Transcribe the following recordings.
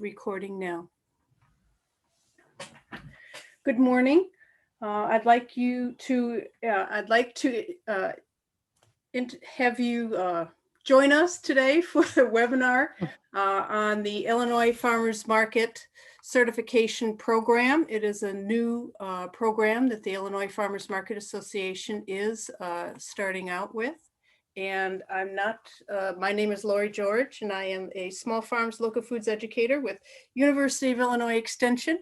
recording now. Good morning. I'd like to have you join us today for the webinar on the Illinois Farmers Market Certification Program. It is a new program that the Illinois Farmers Market Association is starting out with. And my name is Lori George, and I am a small farms local foods educator with University of Illinois Extension.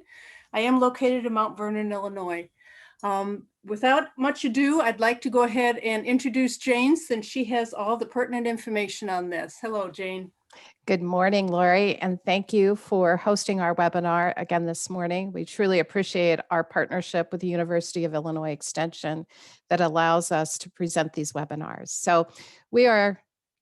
I am located in Mount Vernon, Illinois. Without much ado, I'd like to go ahead and introduce Jane, since she has all the pertinent information on this. Hello, Jane. Good morning, Lori, and thank you for hosting our webinar again this morning. We truly appreciate our partnership with the University of Illinois Extension that allows us to present these webinars. So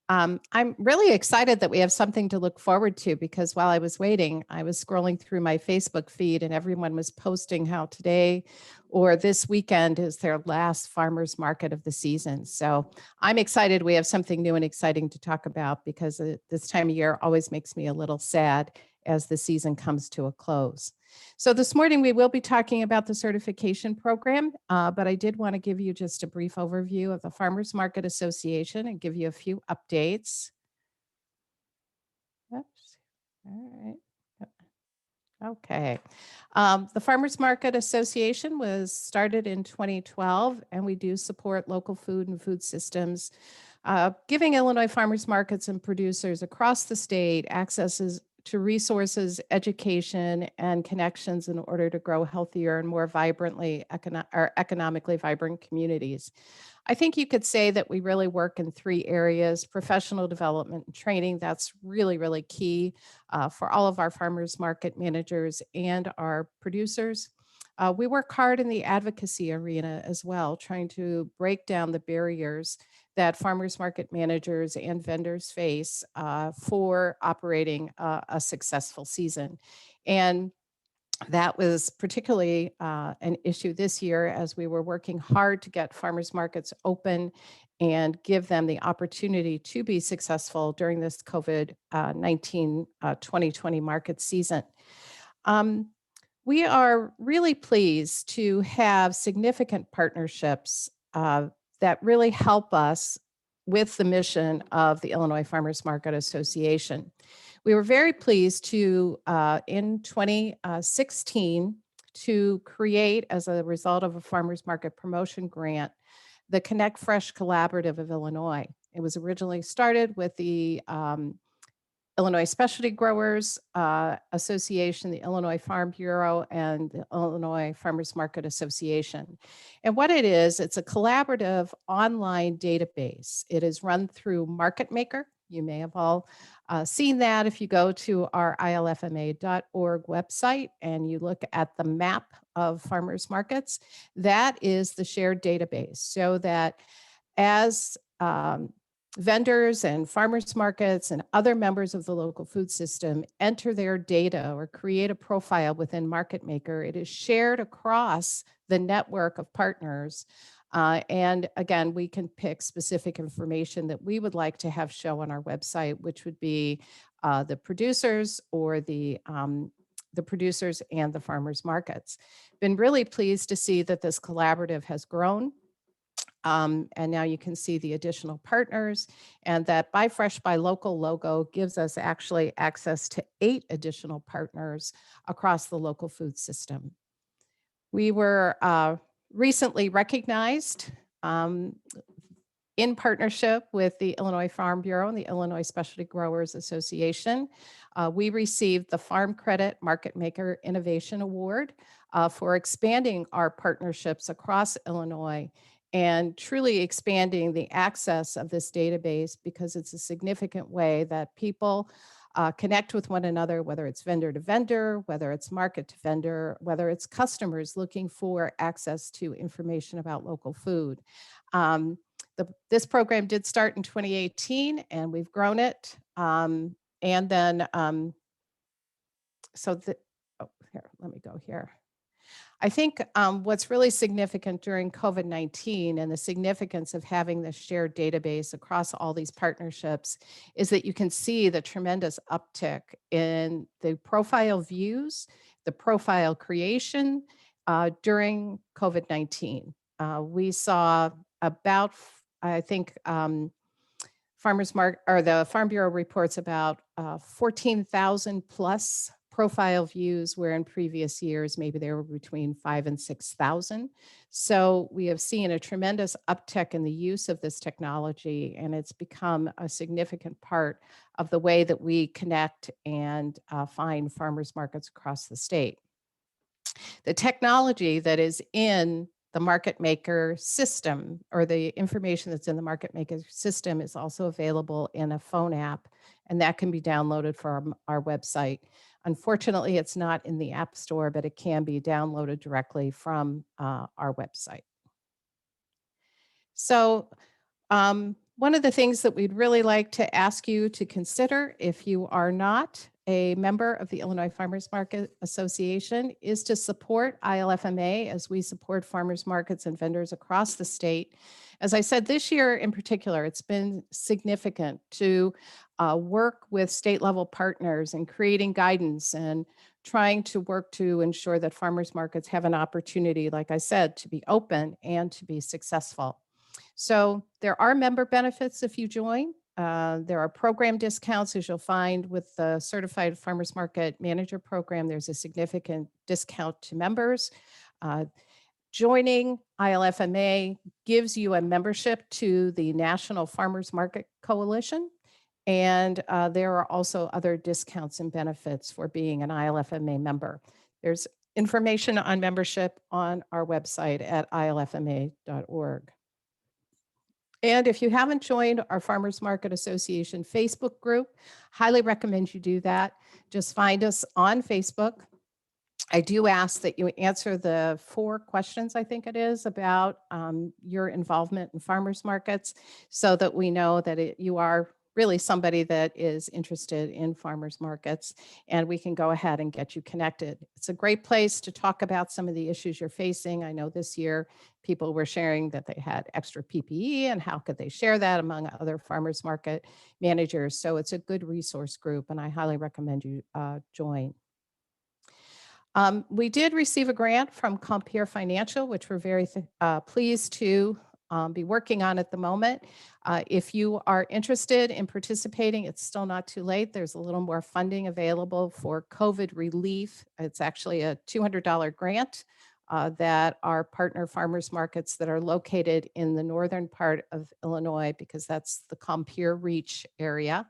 I'm really excited that we have something to look forward to, because while I was waiting, I was scrolling through my Facebook feed and everyone was posting how today or this weekend is their last farmers market of the season. So I'm excited we have something new and exciting to talk about, because this time of year always makes me a little sad as the season comes to a close. So this morning we will be talking about the certification program, but I did want to give you just a brief overview of the Farmers Market Association and give you a few updates. Oops. All right. Okay. The Farmers Market Association was started in 2012, and we do support local food and food systems, giving Illinois farmers markets and producers across the state accesses to resources, education, and connections in order to grow healthier and more economically vibrant communities. I think you could say that we really work in three areas: professional development and training. That's really, really key for all of our farmers market managers and our producers. We work hard in the advocacy arena as well, trying to break down the barriers that farmers market managers and vendors face for operating a successful season. And that was particularly an issue this year, as we were working hard to get farmers markets open and give them the opportunity to be successful during this COVID-19 2020 market season. We are really pleased to have significant partnerships that really help us with the mission of the Illinois Farmers Market Association. We were very pleased to, in 2016, to create, as a result of a farmers market promotion grant, the Connect Fresh Collaborative of Illinois. It was originally started with the Illinois Specialty Growers Association, the Illinois Farm Bureau, and the Illinois Farmers Market Association. And what it is, it's a collaborative online database. It is run through Market Maker. You may have all seen that if you go to our ILFMA.org website and you look at the map of farmers markets. That is the shared database, so that as vendors and farmers markets and other members of the local food system enter their data or create a profile within Market Maker, it is shared across the network of partners. And again, we can pick specific information that we would like to have show on our website, which would be the producers or the producers and the farmers markets. Been really pleased to see that this collaborative has grown. And now you can see the additional partners, and that Buy Fresh, Buy Local logo gives us actually access to 8 additional partners across the local food system. We were recently recognized in partnership with the Illinois Farm Bureau and the Illinois Specialty Growers Association. We received the Farm Credit Market Maker Innovation Award for expanding our partnerships across Illinois and truly expanding the access of this database, because it's a significant way that people connect with one another, whether it's vendor to vendor, whether it's market to vendor, whether it's customers looking for access to information about local food. This program did start in 2018, and we've grown it. And then, here, let me go here. I think what's really significant during COVID-19 and the significance of having this shared database across all these partnerships is that you can see the tremendous uptick in the profile views, the profile creation during COVID-19. We saw about, I think, the Farm Bureau reports about 14,000 plus profile views, where in previous years maybe they were between 5,000 and 6,000. So we have seen a tremendous uptick in the use of this technology, and it's become a significant part of the way that we connect and find farmers markets across the state. The technology that is in the market maker system, or the information that's in the market maker system, is also available in a phone app, and that can be downloaded from our website. Unfortunately, it's not in the App Store, but it can be downloaded directly from our website. So one of the things that we'd really like to ask you to consider, if you are not a member of the Illinois Farmers Market Association, is to support ILFMA as we support farmers markets and vendors across the state. As I said, this year in particular, it's been significant to work with state level partners in creating guidance and trying to work to ensure that farmers markets have an opportunity, like I said, to be open and to be successful. So there are member benefits if you join. There are program discounts, as you'll find with the Certified Farmers Market Manager program. There's a significant discount to members. Joining ILFMA gives you a membership to the National Farmers Market Coalition. And there are also other discounts and benefits for being an ILFMA member. There's information on membership on our website at ilfma.org. And if you haven't joined our Farmers Market Association Facebook group, highly recommend you do that. Just find us on Facebook. I do ask that you answer the 4 questions, I think it is, about your involvement in farmers markets, so that we know that you are really somebody that is interested in farmers markets, and we can go ahead and get you connected. It's a great place to talk about some of the issues you're facing. I know this year people were sharing that they had extra PPE and how could they share that among other farmers market managers. So it's a good resource group, and I highly recommend you join. We did receive a grant from Compere Financial, which we're very pleased to be working on at the moment. If you are interested in participating, it's still not too late. There's a little more funding available for COVID relief. It's actually a $200 grant that our partner farmers markets that are located in the northern part of Illinois, because that's the Compere Reach area.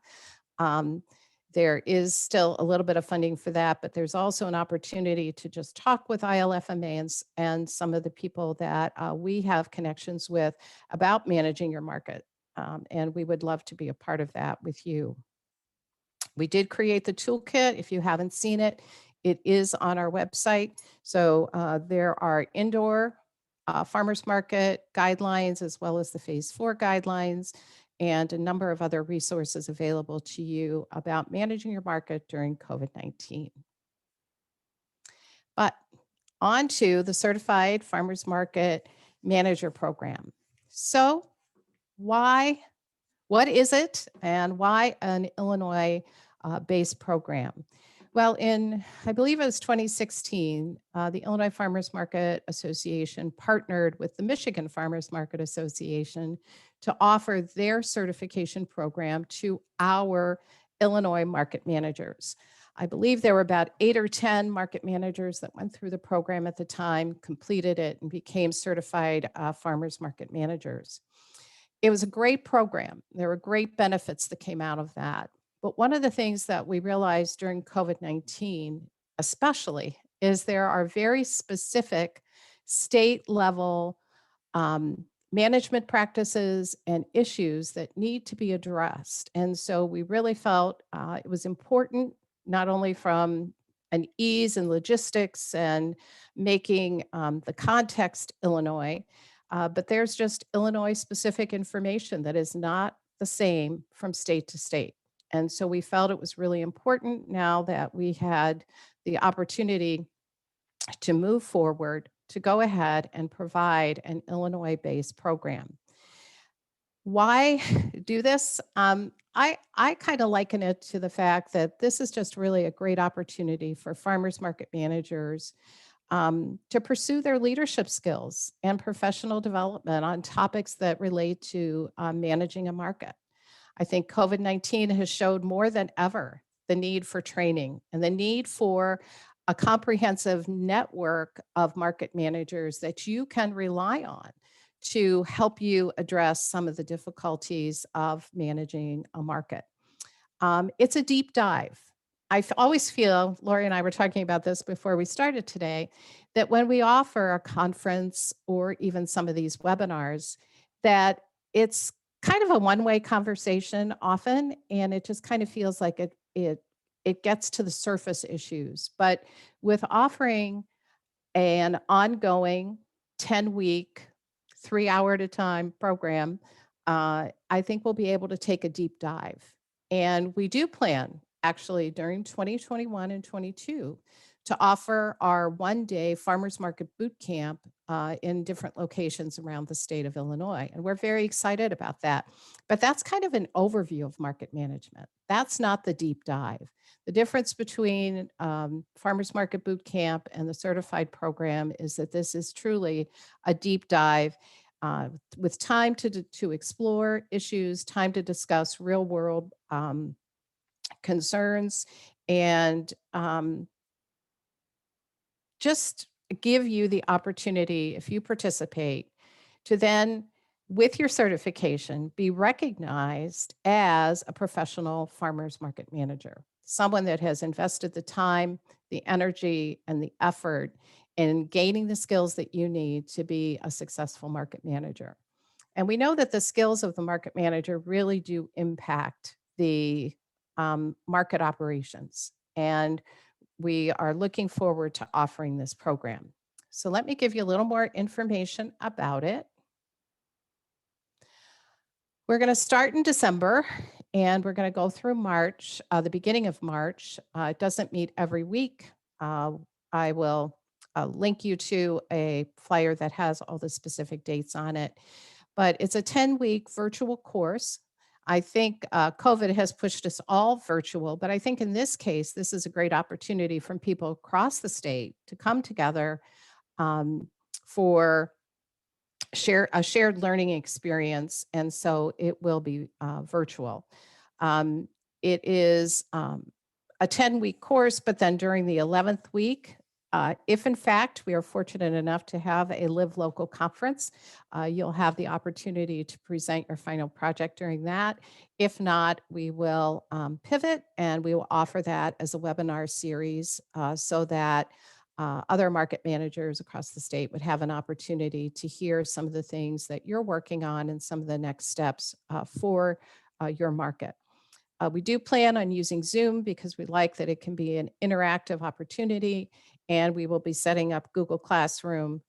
There is still a little bit of funding for that, but there's also an opportunity to just talk with ILFMA and some of the people that we have connections with about managing your market. And we would love to be a part of that with you. We did create the toolkit. If you haven't seen it, it is on our website. So there are indoor farmers market guidelines, as well as the phase 4 guidelines, and a number of other resources available to you about managing your market during COVID-19. But on to the Certified Farmers Market Manager program. So what is it, and why an Illinois-based program? Well, I believe it was 2016, the Illinois Farmers Market Association partnered with the Michigan Farmers Market Association to offer their certification program to our Illinois market managers. I believe there were about 8 or 10 market managers that went through the program at the time, completed it, and became certified farmers market managers. It was a great program. There were great benefits that came out of that. But one of the things that we realized during COVID-19, especially, is there are very specific state level management practices and issues that need to be addressed. And so we really felt it was important, not only from an ease and logistics and making the context Illinois, but there's just Illinois specific information that is not the same from state to state. And so we felt it was really important, now that we had the opportunity to move forward to go ahead and provide an Illinois-based program. Why do this? I kind of liken it to the fact that this is just really a great opportunity for farmers market managers to pursue their leadership skills and professional development on topics that relate to managing a market. I think COVID-19 has showed more than ever the need for training and the need for a comprehensive network of market managers that you can rely on to help you address some of the difficulties of managing a market. It's a deep dive. Always feel, Lori and I were talking about this before we started today, that when we offer a conference or even some of these webinars, that it's kind of a one-way conversation often, and it just kind of feels like it gets to the surface issues. But with offering an ongoing 10-week, 3-hour at a time program, I think we'll be able to take a deep dive. And we do plan actually during 2021 and 22 to offer our one-day farmers market boot camp in different locations around the state of Illinois. And we're very excited about that. But that's kind of an overview of market management. That's not the deep dive. The difference between Farmers Market Boot Camp and the certified program is that this is truly a deep dive with time to explore issues, time to discuss real world concerns, and just give you the opportunity, if you participate, to then, with your certification, be recognized as a professional farmers market manager, someone that has invested the time, the energy, and the effort in gaining the skills that you need to be a successful market manager. And we know that the skills of the market manager really do impact the market operations. And we are looking forward to offering this program. So let me give you a little more information about it. We're going to start in December and we're going to go through March, the beginning of March. It doesn't meet every week. I will link you to a flyer that has all the specific dates on it. But it's a 10-week virtual course. I think COVID has pushed us all virtual, but I think in this case, this is a great opportunity for people across the state to come together for a shared learning experience. And so it will be virtual. It is a 10-week course, but then during the 11th week, if in fact we are fortunate enough to have a Live Local conference, you'll have the opportunity to present your final project during that. If not, we will pivot and we will offer that as a webinar series so that other market managers across the state would have an opportunity to hear some of the things that you're working on and some of the next steps for your market. We do plan on using Zoom because we like that it can be an interactive opportunity, and we will be setting up Google Classroom,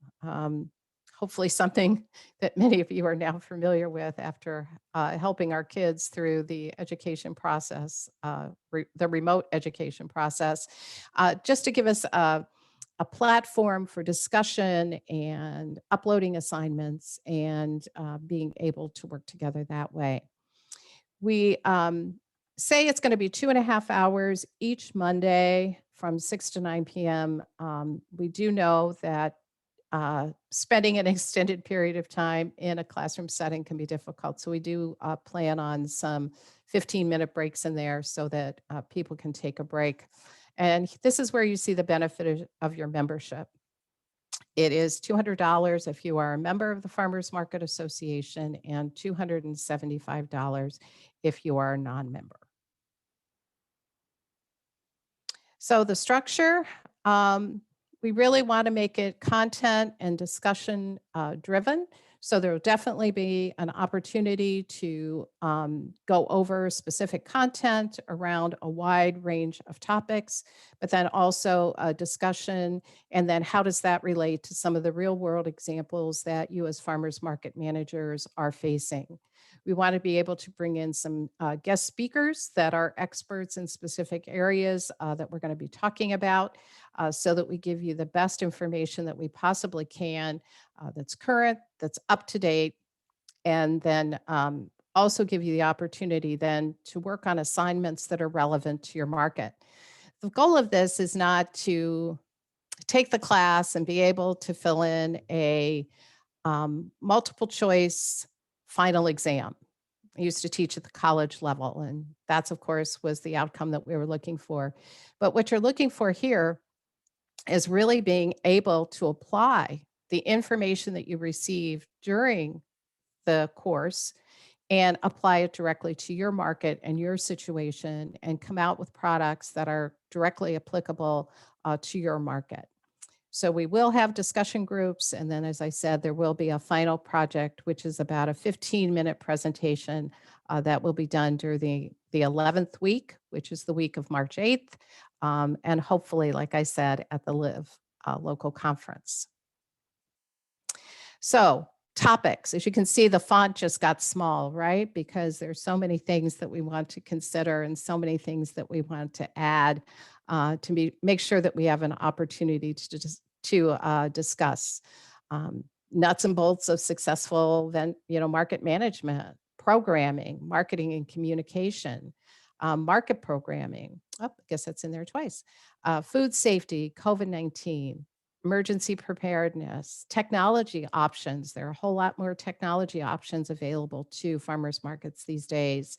hopefully something that many of you are now familiar with after helping our kids through the education process, the remote education process, just to give us a platform for discussion and uploading assignments and being able to work together that way. We say it's going to be 2.5 hours each Monday from 6 to 9 p.m. We do know that spending an extended period of time in a classroom setting can be difficult. So we do plan on some 15-minute breaks in there so that people can take a break. And this is where you see the benefit of your membership. It is $200 if you are a member of the Farmers Market Association and $275 if you are a non-member. So the structure, we really want to make it content and discussion driven. So there will definitely be an opportunity to go over specific content around a wide range of topics, but then also a discussion. And then how does that relate to some of the real world examples that you as farmers market managers are facing? We want to be able to bring in some guest speakers that are experts in specific areas that we're going to be talking about, so that we give you the best information that we possibly can, that's current, that's up to date, and then also give you the opportunity then to work on assignments that are relevant to your market. The goal of this is not to take the class and be able to fill in a multiple choice final exam. I used to teach at the college level, and that's, of course, was the outcome that we were looking for. But what you're looking for here is really being able to apply the information that you receive during the course and apply it directly to your market and your situation and come out with products that are directly applicable to your market. So we will have discussion groups. And then, as I said, there will be a final project, which is about a 15-minute presentation that will be done during the 11th week, which is the week of March 8th. And hopefully, like I said, at the LIVE local conference. So topics, as you can see, the font just got small, right? Because there's so many things that we want to consider and so many things that we want to add to make sure that we have an opportunity to discuss. Nuts and bolts of successful market management, programming, marketing and communication, market programming. Oh, I guess that's in there twice. Food safety, COVID-19, emergency preparedness, technology options. There are a whole lot more technology options available to farmers markets these days.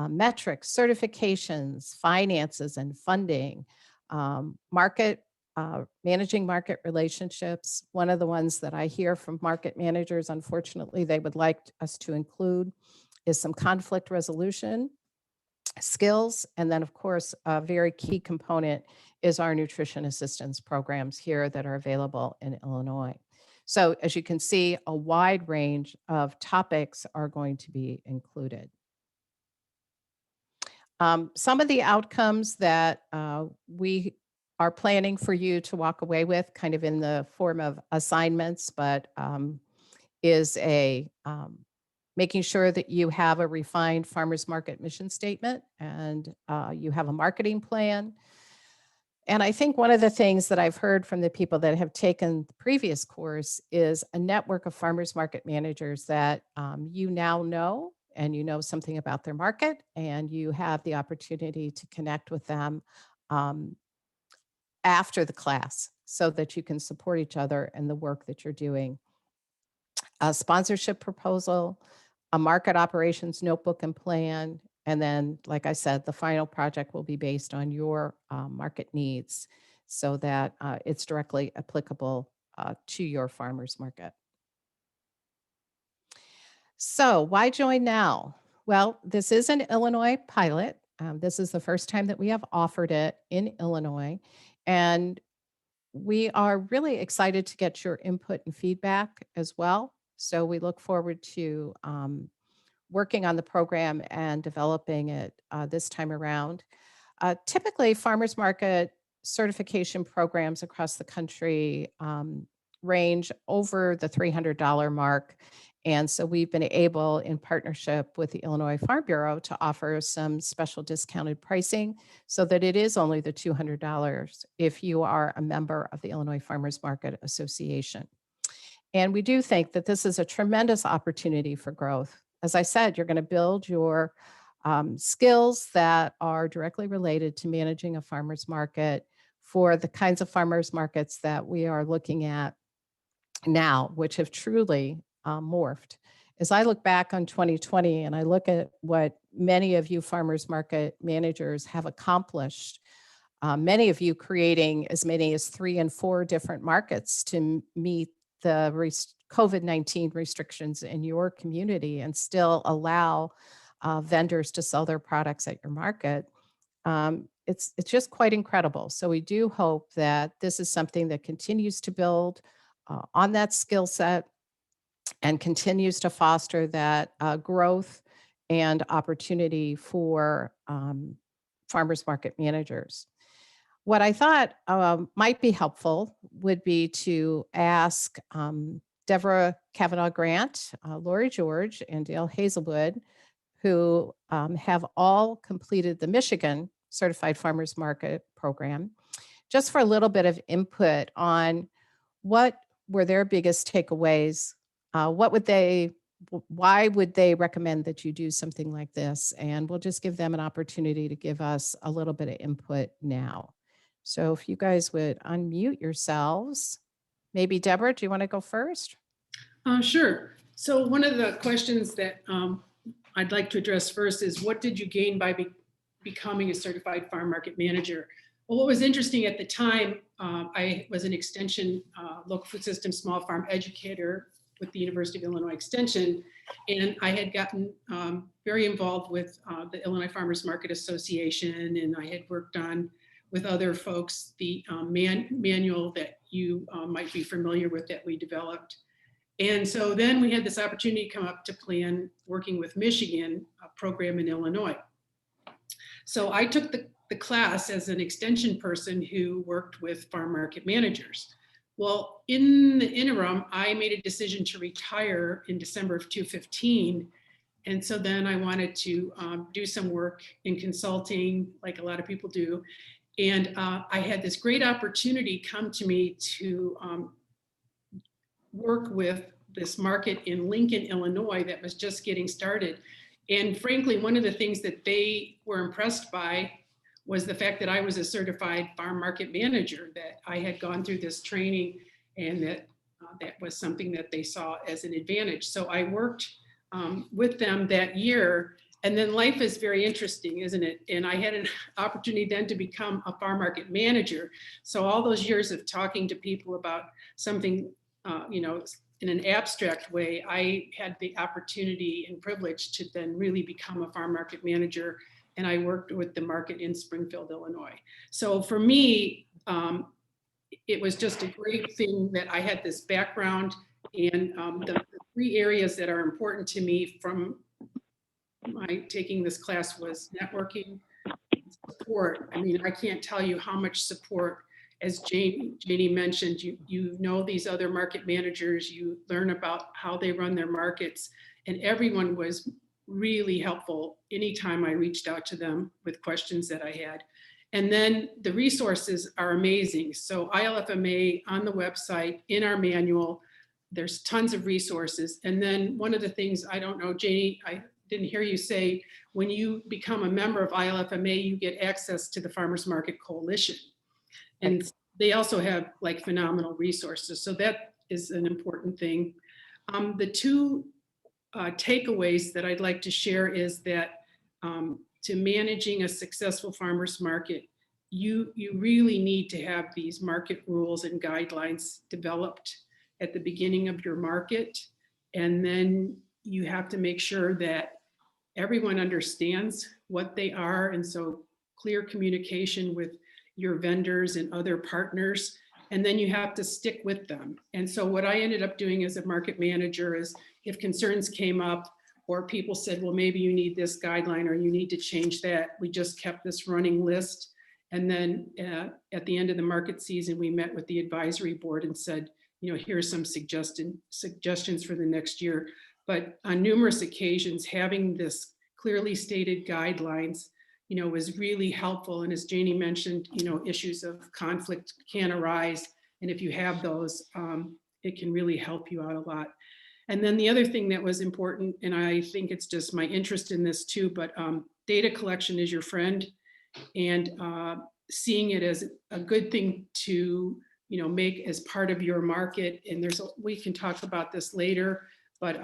Metrics, certifications, finances and funding, managing market relationships. One of the ones that I hear from market managers, unfortunately, they would like us to include is some conflict resolution skills. And then, of course, a very key component is our nutrition assistance programs here that are available in Illinois. So as you can see, a wide range of topics are going to be included. Some of the outcomes that we are planning for you to walk away with, kind of in the form of assignments, but is making sure that you have a refined farmers market mission statement and you have a marketing plan. And I think one of the things that I've heard from the people that have taken the previous course is a network of farmers market managers that you now know, and you know something about their market, and you have the opportunity to connect with them after the class so that you can support each other in the work that you're doing. A sponsorship proposal, a market operations notebook and plan, and then, like I said, the final project will be based on your market needs so that it's directly applicable to your farmers market. So why join now? Well, this is an Illinois pilot. This is the first time that we have offered it in Illinois. And we are really excited to get your input and feedback as well. So we look forward to working on the program and developing it this time around. Typically, farmers market certification programs across the country range over the $300 mark. And so we've been able, in partnership with the Illinois Farm Bureau, to offer some special discounted pricing so that it is only the $200 if you are a member of the Illinois Farmers Market Association. And we do think that this is a tremendous opportunity for growth. As I said, you're going to build your skills that are directly related to managing a farmer's market for the kinds of farmers markets that we are looking at now, which have truly morphed. As I look back on 2020 and I look at what many of you farmers market managers have accomplished, many of you creating as many as 3 and 4 different markets to meet the COVID-19 restrictions in your community and still allow vendors to sell their products at your market. It's just quite incredible. So we do hope that this is something that continues to build on that skill set and continues to foster that growth and opportunity for farmers market managers. What I thought might be helpful would be to ask Deborah Kavanaugh Grant, Lori George, and Dale Hazelwood, who have all completed the Michigan Certified Farmers Market program, just for a little bit of input on what were their biggest takeaways. Why would they recommend that you do something like this? And we'll just give them an opportunity to give us a little bit of input now. So if you guys would unmute yourselves, maybe Deborah, do you want to go first? Sure. So one of the questions that I'd like to address first is, what did you gain by becoming a certified farm market manager? Well, what was interesting at the time, I was an extension local food system small farm educator with the University of Illinois Extension, and I had gotten very involved with the Illinois Farmers Market Association, and I had worked on with other folks the manual that you might be familiar with that we developed. And so then we had this opportunity come up to plan working with Michigan, a program in Illinois. So I took the class as an extension person who worked with farm market managers. Well, in the interim, I made a decision to retire in December of 2015. And so then I wanted to do some work in consulting, like a lot of people do. And I had this great opportunity come to me to work with this market in Lincoln, Illinois that was just getting started. And frankly, one of the things that they were impressed by was the fact that I was a certified farm market manager, that I had gone through this training, and that was something that they saw as an advantage. So I worked with them that year. And then life is very interesting, isn't it? And I had an opportunity then to become a farm market manager. So all those years of talking to people about something, in an abstract way, I had the opportunity and privilege to then really become a farm market manager. And I worked with the market in Springfield, Illinois. So for me, it was just a great thing that I had this background, and the three areas that are important to me from my taking this class was networking, support. I mean, I can't tell you how much support, as Janie mentioned, you know these other market managers, you learn about how they run their markets, and everyone was really helpful anytime I reached out to them with questions that I had. And then the resources are amazing. So ILFMA on the website, in our manual, there's tons of resources. And then one of the things, I don't know, Janie, I didn't hear you say, when you become a member of ILFMA, you get access to the Farmers Market Coalition. And they also have like phenomenal resources. So that is an important thing. The two takeaways that I'd like to share is that to managing a successful farmers market, you really need to have these market rules and guidelines developed at the beginning of your market. And then you have to make sure that everyone understands what they are. And so clear communication with your vendors and other partners, and then you have to stick with them. And so what I ended up doing as a market manager is, if concerns came up or people said, well, maybe you need this guideline or you need to change that, we just kept this running list. And then at the end of the market season, we met with the advisory board and said, here's some suggestions for the next year. But on numerous occasions, having this clearly stated guidelines, was really helpful. And as Janie mentioned, issues of conflict can arise. And if you have those, it can really help you out a lot. And then the other thing that was important, and I think it's just my interest in this too, but data collection is your friend, and seeing it as a good thing to, make as part of your market. And we can talk about this later, but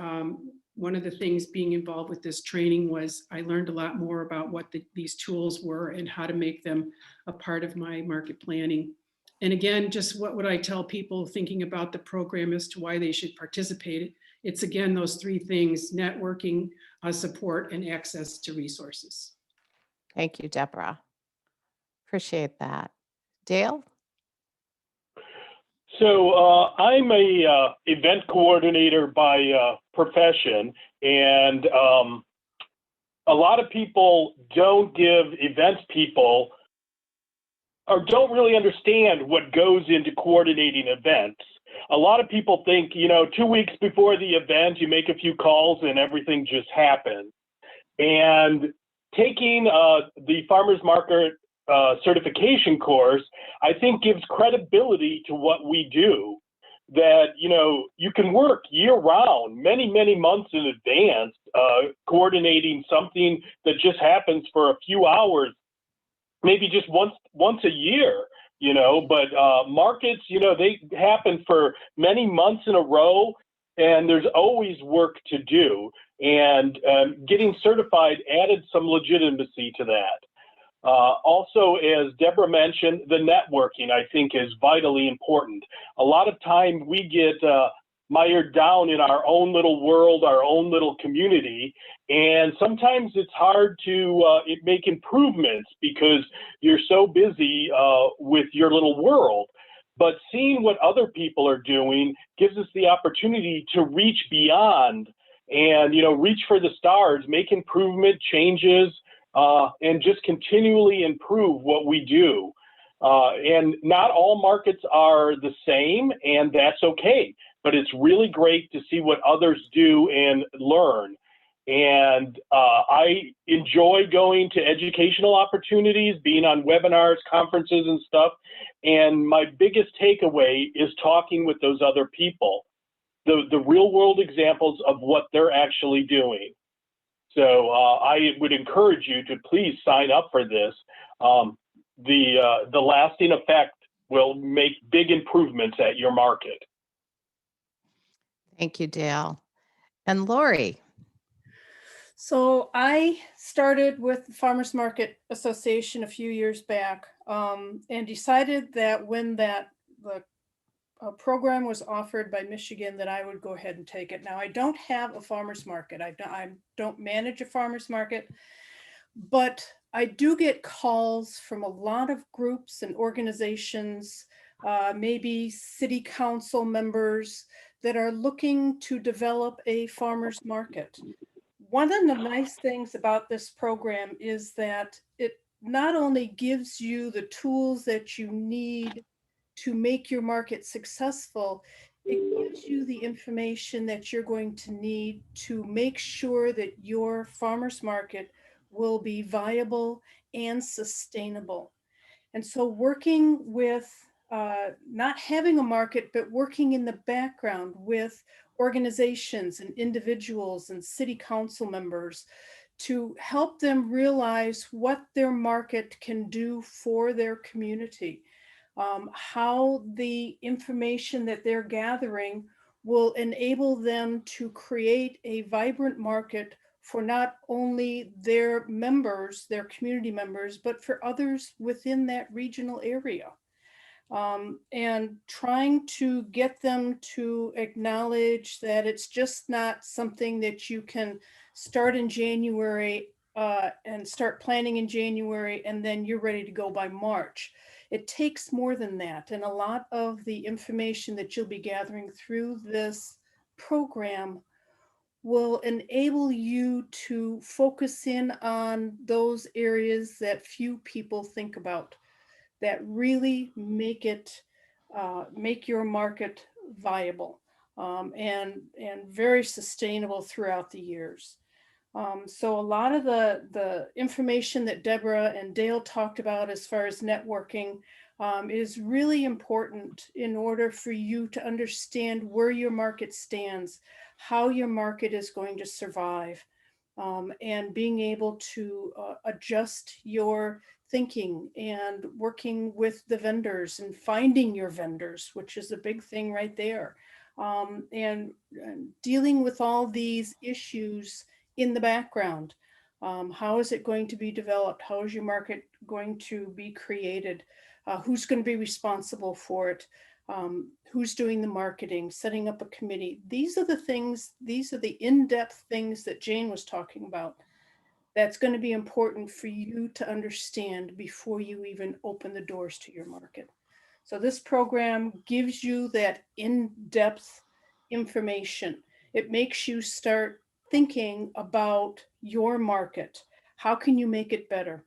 one of the things being involved with this training was I learned a lot more about what these tools were and how to make them a part of my market planning. And again, just what would I tell people thinking about the program as to why they should participate? It's again, those three things: networking, support, and access to resources. Thank you, Deborah. Appreciate that. Dale? So I'm a event coordinator by profession, and a lot of people don't give events people, or don't really understand what goes into coordinating events. a lot of people think, 2 weeks before the event, you make a few calls and everything just happens. And taking the farmers market certification course, I think gives credibility to what we do. That, you can work year round, many, many months in advance, coordinating something that just happens for a few hours, maybe just once a year, but markets, they happen for many months in a row, and there's always work to do. And getting certified added some legitimacy to that. Also, as Deborah mentioned, the networking, I think, is vitally important. A lot of time we get mired down in our own little world, our own little community, and sometimes it's hard to make improvements because you're so busy with your little world. But seeing what other people are doing gives us the opportunity to reach beyond and, reach for the stars, make improvement changes, and just continually improve what we do. And not all markets are the same, and that's okay. But it's really great to see what others do and learn. And I enjoy going to educational opportunities, being on webinars, conferences, and stuff. And my biggest takeaway is talking with those other people, the real world examples of what they're actually doing. So I would encourage you to please sign up for this. The lasting effect will make big improvements at your market. Thank you, Dale. And Lori. So I started with the Farmers Market Association a few years back, and decided that when the program was offered by Michigan, that I would go ahead and take it. Now, I don't have a farmers market. I don't manage a farmers market, but I do get calls from a lot of groups and organizations, maybe city council members that are looking to develop a farmers market. One of the nice things about this program is that it not only gives you the tools that you need to make your market successful, it gives you the information that you're going to need to make sure that your farmers market will be viable and sustainable. And so working with not having a market, but working in the background with organizations and individuals and city council members to help them realize what their market can do for their community, how the information that they're gathering will enable them to create a vibrant market for not only their members, their community members, but for others within that regional area. And trying to get them to acknowledge that it's just not something that you can start in January and start planning in January, and then you're ready to go by March. It takes more than that. And a lot of the information that you'll be gathering through this program will enable you to focus in on those areas that few people think about, that really make your market viable and very sustainable throughout the years. So a lot of the information that Deborah and Dale talked about as far as networking is really important in order for you to understand where your market stands, how your market is going to survive, and being able to adjust your thinking and working with the vendors and finding your vendors, which is a big thing right there, and dealing with all these issues in the background. How is it going to be developed? How is your market going to be created? Who's going to be responsible for it? Who's doing the marketing, setting up a committee? These are the things, these are the in-depth things that Jane was talking about. That's going to be important for you to understand before you even open the doors to your market. So this program gives you that in-depth information. It makes you start thinking about your market. How can you make it better?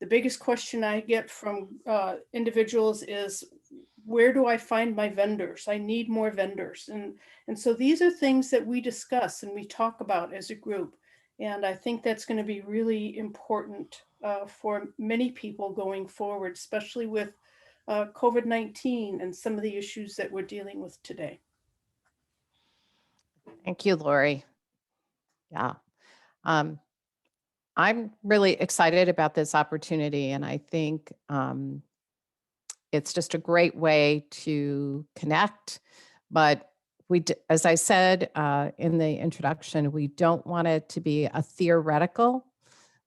The biggest question I get from individuals is, where do I find my vendors? I need more vendors. And so these are things that we discuss and we talk about as a group. And I think that's going to be really important for many people going forward, especially with COVID-19 and some of the issues that we're dealing with today. Thank you, Lori. Yeah. I'm really excited about this opportunity, and I think it's just a great way to connect. But as I said in the introduction, we don't want it to be a theoretical,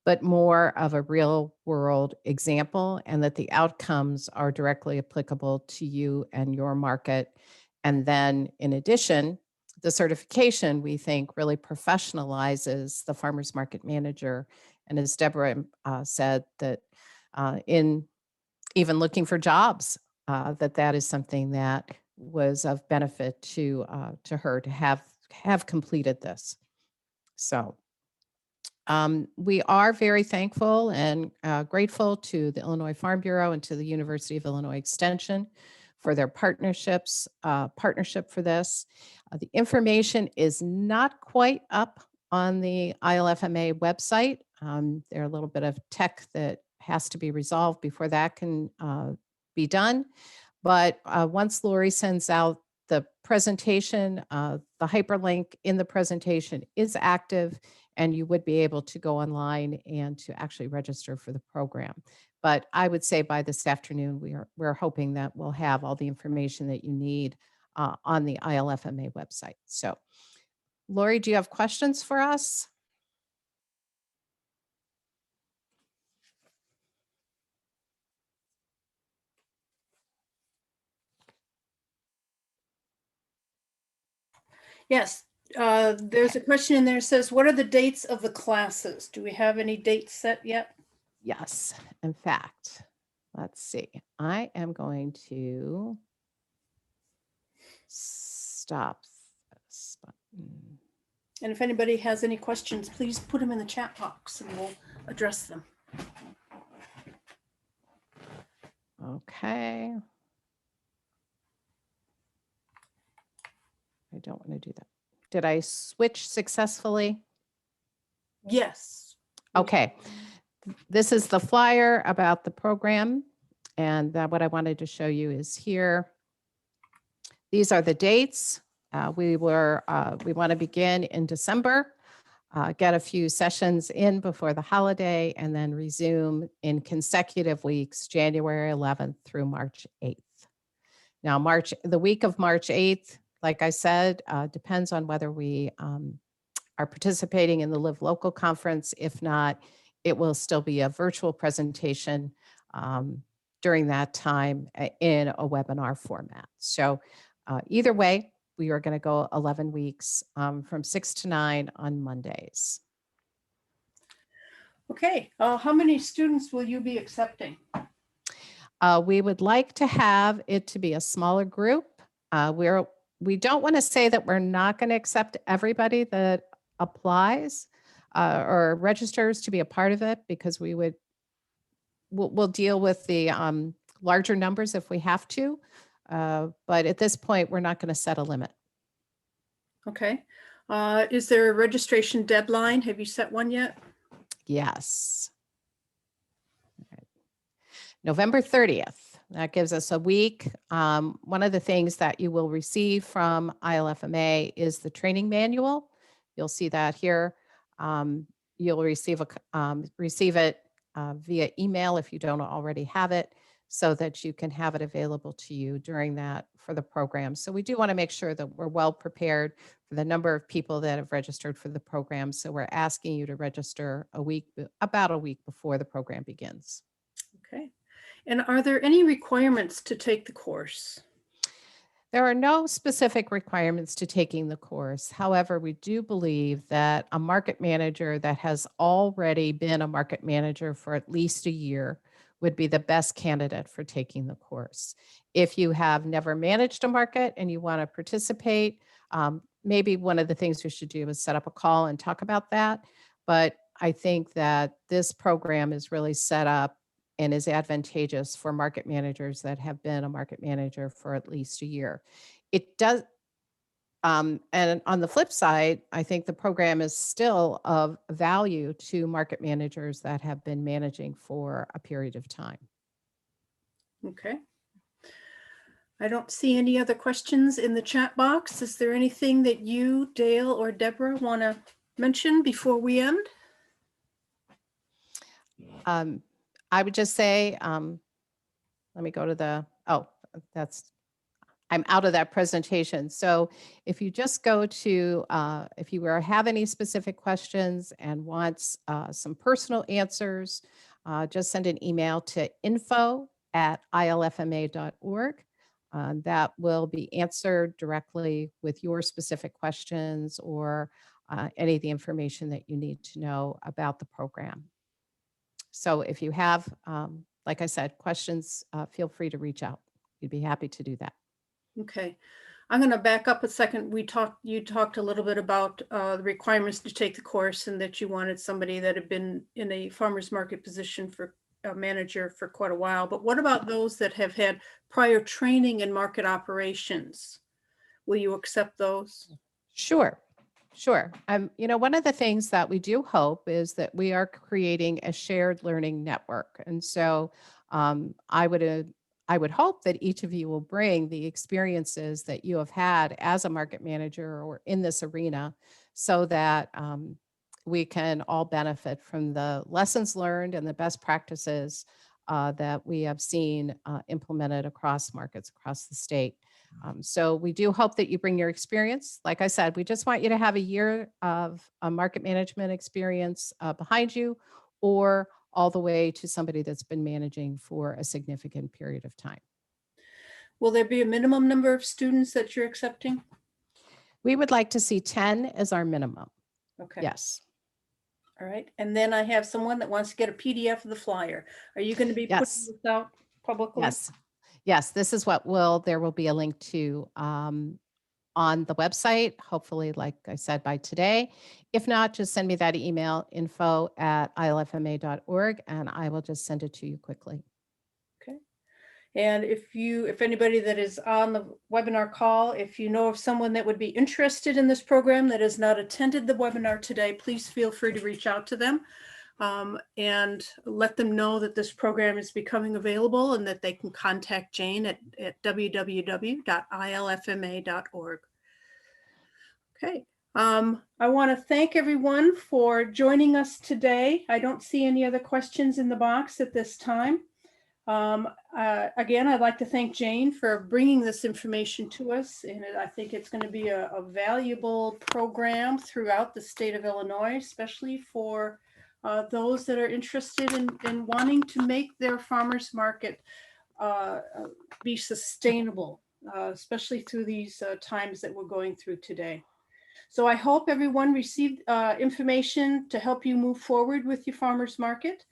but more of a real world example, and that the outcomes are directly applicable to you and your market. And then in addition, the certification, we think, really professionalizes the farmers market manager. And as Deborah said, that in even looking for jobs, that is something that was of benefit to her to have completed this. So we are very thankful and grateful to the Illinois Farm Bureau and to the University of Illinois Extension for their partnership for this. The information is not quite up on the ILFMA website. There are a little bit of tech that has to be resolved before that can be done. But once Lori sends out the presentation, the hyperlink in the presentation is active, and you would be able to go online and to actually register for the program. But I would say by this afternoon, we're hoping that we'll have all the information that you need on the ILFMA website. So, Lori, do you have questions for us? Yes, there's a question in there that says, what are the dates of the classes? Do we have any dates set yet? Yes, in fact, let's see. I am going to stop this button. And if anybody has any questions, please put them in the chat box and we'll address them. Okay. I don't want to do that. Did I switch successfully? Yes. Okay. This is the flyer about the program. And what I wanted to show you is here. These are the dates. We want to begin in December, get a few sessions in before the holiday, and then resume in consecutive weeks, January 11th through March 8th. Now, the week of March 8th, like I said, depends on whether we are participating in the Live Local conference. If not, it will still be a virtual presentation during that time in a webinar format. So either way, we are going to go 11 weeks from 6 to 9 on Mondays. Okay, how many students will you be accepting? We would like to have it to be a smaller group. We don't want to say that we're not going to accept everybody that applies or registers to be a part of it, because we'll deal with the larger numbers if we have to. But at this point, we're not going to set a limit. Okay. Is there a registration deadline? Have you set one yet? Yes. Right. November 30th. That gives us a week. One of the things that you will receive from ILFMA is the training manual. You'll see that here. You'll receive it via email if you don't already have it, so that you can have it available to you during that for the program. So we do want to make sure that we're well prepared for the number of people that have registered for the program. So we're asking you to register about a week before the program begins. Okay. And are there any requirements to take the course? There are no specific requirements to taking the course. However, we do believe that a market manager that has already been a market manager for at least a year would be the best candidate for taking the course. If you have never managed a market and you want to participate, maybe one of the things we should do is set up a call and talk about that. But I think that this program is really set up and is advantageous for market managers that have been a market manager for at least a year. It does, and on the flip side, I think the program is still of value to market managers that have been managing for a period of time. Okay. I don't see any other questions in the chat box. Is there anything that you, Dale, or Deborah want to mention before we end? I would just say, let me go to the, I'm out of that presentation. So if you just go to, if you have any specific questions and want some personal answers, just send an email to info@ilfma.org. That will be answered directly with your specific questions or any of the information that you need to know about the program. So if you have, like I said, questions, feel free to reach out. We'd be happy to do that. Okay. I'm going to back up a second. You talked a little bit about the requirements to take the course and that you wanted somebody that had been in a farmer's market position for a manager for quite a while. But what about those that have had prior training in market operations? Will you accept those? Sure. One of the things that we do hope is that we are creating a shared learning network. And so I would hope that each of you will bring the experiences that you have had as a market manager or in this arena so that we can all benefit from the lessons learned and the best practices that we have seen implemented across markets across the state. So we do hope that you bring your experience. Like I said, we just want you to have a year of market management experience behind you, or all the way to somebody that's been managing for a significant period of time. Will there be a minimum number of students that you're accepting? We would like to see 10 as our minimum. Okay. Yes. All right. And then I have someone that wants to get a PDF of the flyer. Are you going to be putting this out publicly? Yes. This is what there will be a link to on the website, hopefully, like I said, by today. If not, just send me that email, info@ilfma.org, and I will just send it to you quickly. Okay. And if anybody that is on the webinar call, if you know of someone that would be interested in this program that has not attended the webinar today, please feel free to reach out to them and let them know that this program is becoming available and that they can contact Jane at www.ilfma.org. Okay. I want to thank everyone for joining us today. I don't see any other questions in the box at this time. Again, I'd like to thank Jane for bringing this information to us, and I think it's going to be a valuable program throughout the state of Illinois, especially for those that are interested in wanting to make their farmers market be sustainable, especially through these times that we're going through today. So I hope everyone received information to help you move forward with your farmers market.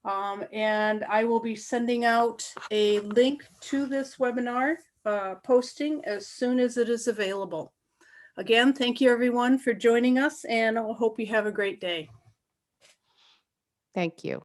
And I will be sending out a link to this webinar posting as soon as it is available. Again, thank you everyone for joining us, and I hope you have a great day. Thank you.